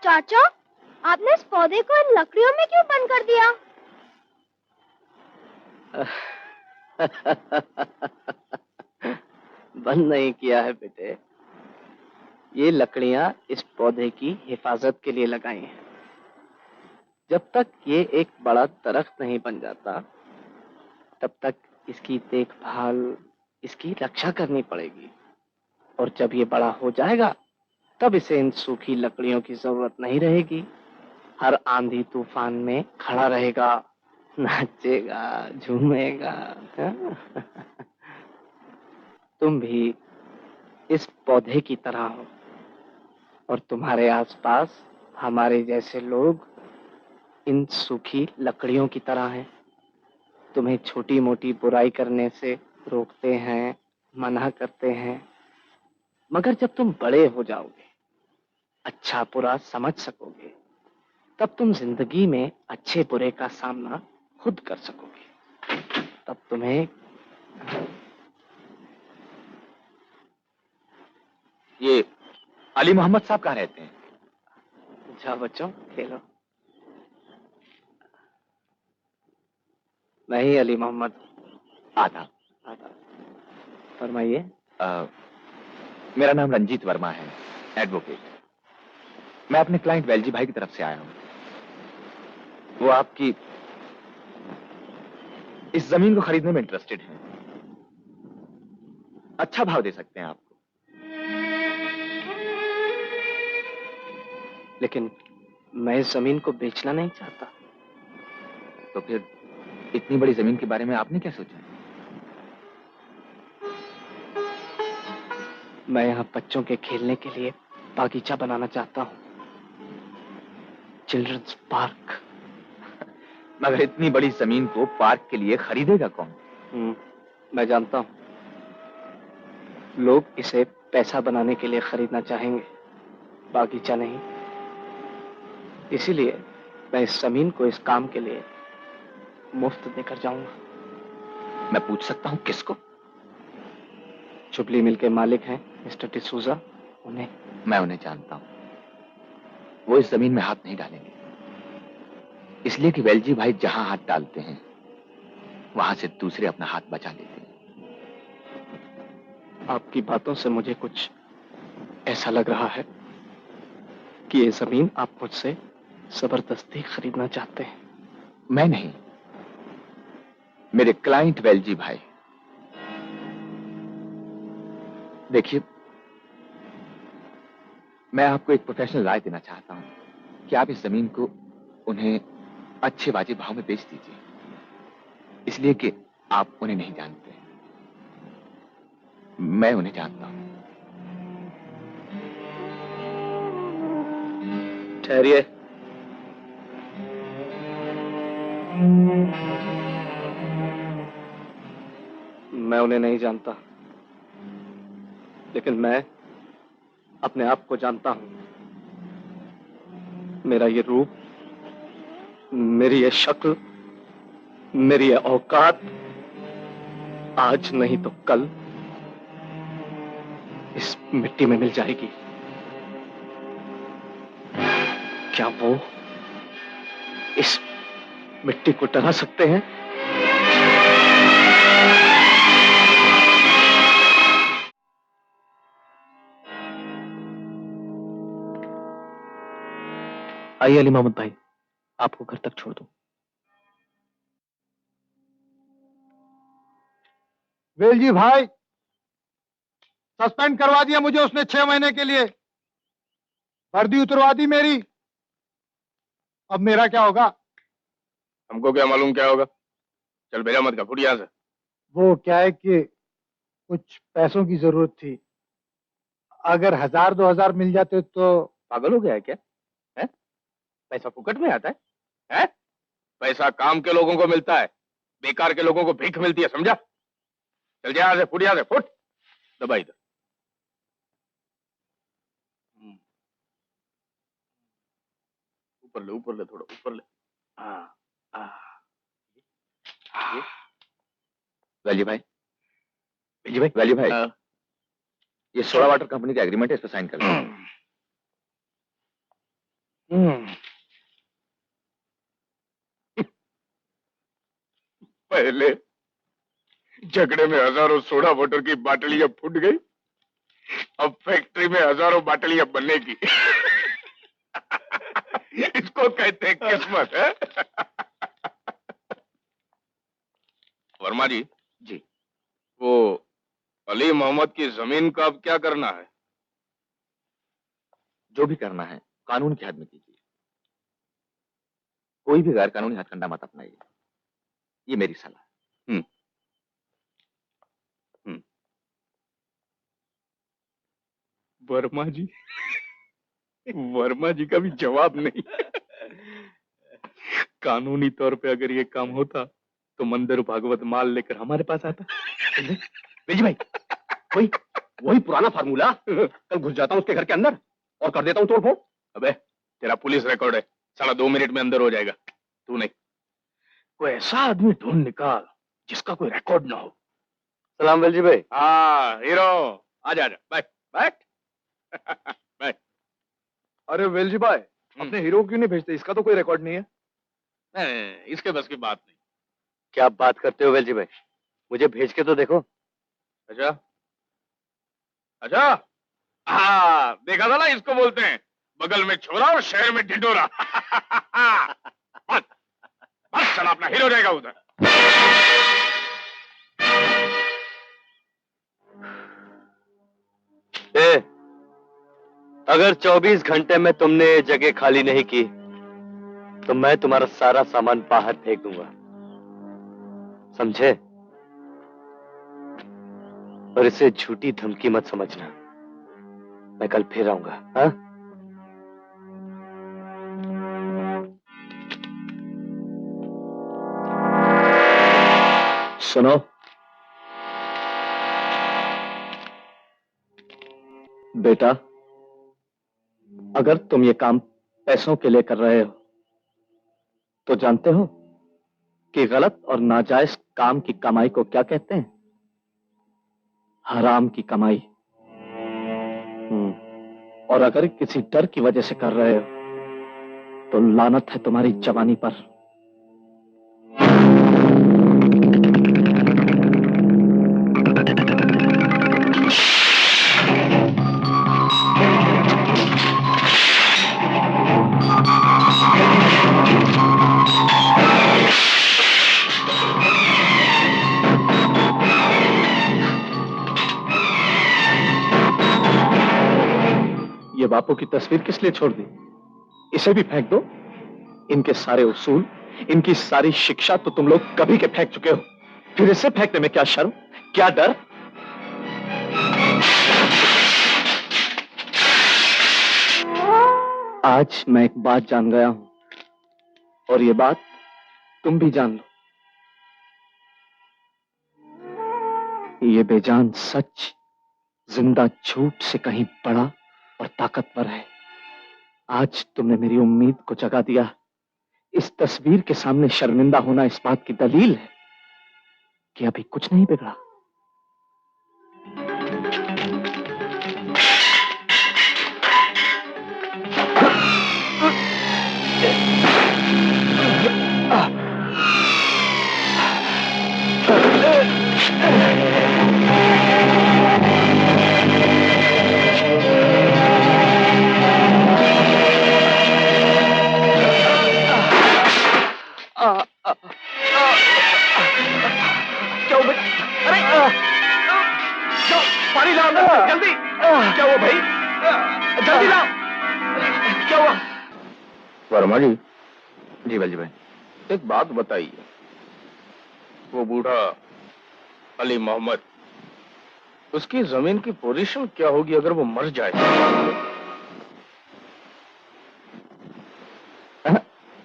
चाचा, आपने इस पौधे को इन लकड़ियों में क्यों बंद कर दिया? बंद नहीं किया है बेटे, ये लकड़ियां इस पौधे की हिफाजत के लिए लगाई हैं। जब तक ये एक बड़ा दरख्त नहीं बन जाता, तब तक इसकी देखभाल, इसकी रक्षा करनी पड़ेगी। और जब ये बड़ा हो जाएगा, तब इसे इन सूखी लकड़ियों की जरूरत नहीं रहेगी। हर आंधी तूफान में खड़ा रहेगा, नाचेगा, झूमेगा। तुम भी इस पौधे की तरह हो, और तुम्हारे आसपास हमारे जैसे लोग इन सूखी लकड़ियों की तरह हैं। तुम्हें छोटी मोटी बुराई करने से रोकते हैं, मना करते हैं, मगर जब तुम बड़े हो जाओगे, अच्छा बुरा समझ सकोगे, तब तुम जिंदगी में अच्छे बुरे का सामना खुद कर सकोगे। तब तुम्हें ये अली मोहम्मद साहब कहाँ रहते हैं? जाओ बच्चों, खेलो। मैं ही अली मोहम्मद। आदाब। फरमाइए। मेरा नाम रंजीत वर्मा है, एडवोकेट। मैं अपने क्लाइंट वेलजी भाई की तरफ से आया हूं। वो आपकी इस जमीन को खरीदने में इंटरेस्टेड हैं। अच्छा भाव दे सकते हैं आपको। लेकिन मैं इस जमीन को बेचना नहीं चाहता। तो फिर इतनी बड़ी जमीन के बारे में आपने क्या सोचा? मैं यहाँ बच्चों के खेलने के लिए बागीचा बनाना चाहता हूँ, चिल्ड्रंस पार्क। मगर इतनी बड़ी जमीन को पार्क के लिए खरीदेगा कौन? मैं जानता हूँ, लोग इसे पैसा बनाने के लिए खरीदना चाहेंगे, बागीचा नहीं। इसीलिए मैं इस जमीन को इस काम के लिए मुफ्त देकर जाऊंगा। मैं पूछ सकता हूँ किसको? चुपली मिल के मालिक हैं मिस्टर डिसूजा, उन्हें। मैं उन्हें जानता हूँ। वो इस जमीन में हाथ नहीं डालेंगे, इसलिए कि वेलजी भाई जहां हाथ डालते हैं वहां से दूसरे अपना हाथ बचा लेते हैं। आपकी बातों से मुझे कुछ ऐसा लग रहा है कि ये जमीन आप मुझसे जबरदस्ती खरीदना चाहते हैं। मैं नहीं, मेरे क्लाइंट वेलजी भाई। देखिए, मैं आपको एक प्रोफेशनल राय देना चाहता हूं कि आप इस जमीन को उन्हें अच्छे वाजिब भाव में बेच दीजिए, इसलिए कि आप उन्हें नहीं जानते, मैं उन्हें जानता हूं। ठहरिए। मैं उन्हें नहीं जानता, लेकिन मैं अपने आप को जानता हूं। मेरा ये रूप, मेरी ये शक्ल, मेरी ये औकात आज नहीं तो कल इस मिट्टी में मिल जाएगी। क्या वो इस मिट्टी को डरा सकते हैं? आइए अली मोहम्मद भाई, आपको घर तक छोड़ दूं। वेलजी भाई, सस्पेंड करवा दिया मुझे उसने 6 महीने के लिए। वर्दी उतरवा दी मेरी। अब मेरा क्या होगा? हमको क्या मालूम क्या होगा। चल भेजा मत का, फुट यहां से। वो क्या है कि कुछ पैसों की जरूरत थी, अगर 1000-2000 मिल जाते तो। पागल हो गया है क्या? है? पैसा फुकट में आता है? है? पैसा काम के लोगों को मिलता है, बेकार के लोगों को भीख मिलती है, समझा? चल जा यहां से, फुट यहां से, फुट। दबा इधर। ऊपर ले थोड़ा, ऊपर ले। वेलजी भाई, वेलजी भाई, ये सोडा वाटर कंपनी का एग्रीमेंट है, इस पर साइन कर दो। पहले झगड़े में हजारों सोडा वाटर की बाटलियां फूट गई, अब फैक्ट्री में हजारों बाटलियां बनने की। इसको कहते हैं किस्मत है। वर्मा जी, जी। वो अली मोहम्मद की जमीन का अब क्या करना है? जो भी करना है कानून की हद में कीजिए। कोई भी गैर कानूनी हथकंडा मत अपनाइए, ये मेरी सलाह। वर्मा जी का भी जवाब नहीं। कानूनी तौर पे अगर ये काम होता तो मंदिर भागवत माल लेकर हमारे पास आता। बेजी भाई, वही वही पुराना फार्मूला। कल घुस जाता हूं उसके घर के अंदर और कर देता हूं तोड़फोड़। अबे तेरा पुलिस रिकॉर्ड है, साला 2 मिनट में अंदर हो जाएगा। तू नहीं, कोई ऐसा आदमी ढूंढ निकाल जिसका कोई रिकॉर्ड ना हो। सलाम वेलजी भाई। हाँ हीरो, आजा आजा, बैठ बैठ। बैठ। अरे वेलजी भाई, अपने हीरो को क्यों नहीं भेजते? इसका तो कोई रिकॉर्ड नहीं है। नहीं, इसके बस की बात नहीं। क्या बात करते हो वेलजी भाई, मुझे भेज के तो देखो। अच्छा अच्छा, हाँ देखा था ना, इसको बोलते हैं बगल में छोरा और शहर में ढिंडोरा। बस बस, चला अपना हीरो रहेगा उधर। अगर 24 घंटे में तुमने ये जगह खाली नहीं की तो मैं तुम्हारा सारा सामान बाहर फेंक दूंगा, समझे? और इसे झूठी धमकी मत समझना, मैं कल फिर आऊंगा। हाँ? सुनो, बेटा, अगर तुम ये काम पैसों के लिए कर रहे हो तो जानते हो कि गलत और नाजायज काम की कमाई को क्या कहते हैं? हराम की कमाई। और अगर किसी डर की वजह से कर रहे हो तो लानत है तुम्हारी जवानी पर। ये बापू की तस्वीर किस लिए छोड़ दी? इसे भी फेंक दो। इनके सारे उसूल, इनकी सारी शिक्षा तो तुम लोग कभी के फेंक चुके हो, फिर इसे फेंकने में क्या शर्म, क्या डर? आज मैं एक बात जान गया हूं और ये बात तुम भी जान लो। ये बेजान सच जिंदा झूठ से कहीं बड़ा और ताकतवर है। आज तुमने मेरी उम्मीद को जगा दिया। इस तस्वीर के सामने शर्मिंदा होना इस बात की दलील है कि अभी कुछ नहीं बिगड़ा। क्या हुआ? अरे जाओ, पानी लाओ जल्दी। क्या हुआ भाई? जल्दी लाओ। क्या हुआ? वर्मा जी। जी वेलजी भाई। एक बात बताइए, वो बूढ़ा अली मोहम्मद, उसकी जमीन की पोजीशन क्या होगी अगर वो मर जाए?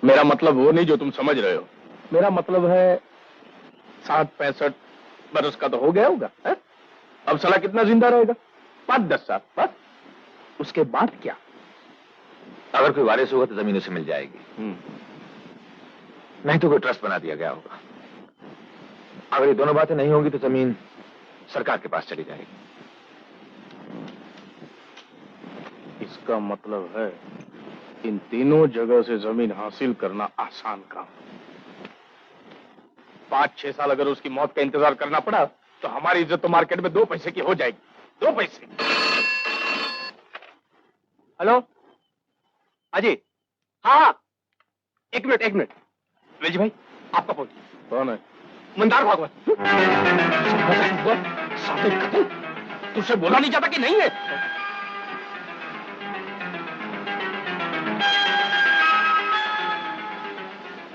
मेरा मतलब वो नहीं जो तुम समझ रहे हो। मेरा मतलब है 60-65 बरस का तो हो गया होगा है? अब साला कितना जिंदा रहेगा? 5-10 साल बस। उसके बाद क्या? अगर कोई वारिस होगा तो जमीन उसे मिल जाएगी, नहीं तो कोई ट्रस्ट बना दिया गया होगा। अगर ये दोनों बातें नहीं होंगी तो जमीन सरकार के पास चली जाएगी। इसका मतलब है इन तीनों जगह से जमीन हासिल करना आसान काम। 5-6 साल अगर उसकी मौत का इंतजार करना पड़ा तो हमारी इज्जत तो मार्केट में 2 पैसे की हो जाएगी। 2 पैसे। हेलो अजय। हाँ, एक मिनट। वेलजी भाई, आपका फोन। कौन है? मंदार भागवत। तुझसे बोला नहीं जाता कि नहीं है?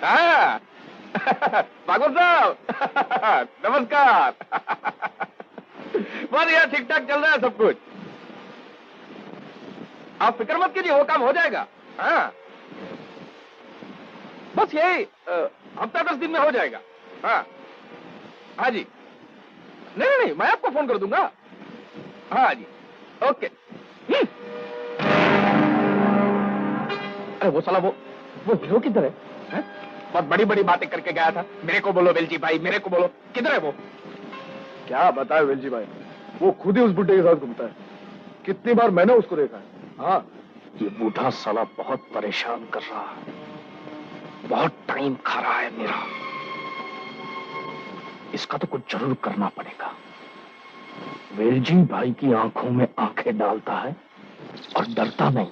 हाँ। भागवत साहब, नमस्कार। बस यार ठीक ठाक चल रहा है सब कुछ। आप फिक्र मत कीजिए, वो काम हो जाएगा। हाँ, बस यही हफ्ता 10 दिन में हो जाएगा। हाँ हाँ जी। नहीं, मैं आपको फोन कर दूंगा। हाँ जी, ओके। अरे वो साला वो हीरो किधर है? बहुत बड़ी बड़ी बातें करके गया था। मेरे को बोलो वेलजी भाई, मेरे को बोलो, किधर है वो? क्या बताए वेलजी भाई, वो खुद ही उस बुड्ढे के साथ घूमता है। कितनी बार मैंने उसको देखा है। हाँ, ये बूढ़ा साला बहुत परेशान कर रहा है, बहुत टाइम खा रहा है मेरा। इसका तो कुछ जरूर करना पड़ेगा। वेलजी भाई की आंखों में आंखें डालता है और डरता नहीं,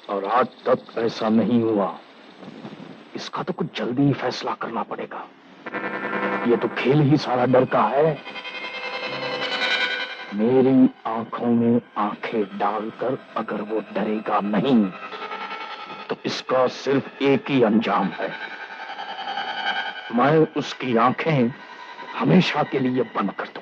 और आज तक ऐसा नहीं हुआ। इसका तो कुछ जल्दी ही फैसला करना पड़ेगा। ये तो खेल ही सारा डर का है। मेरी आंखों में आंखें डालकर अगर वो डरेगा नहीं तो इसका सिर्फ एक ही अंजाम है। मैं उसकी आंखें हमेशा के लिए बंद कर दूंगा।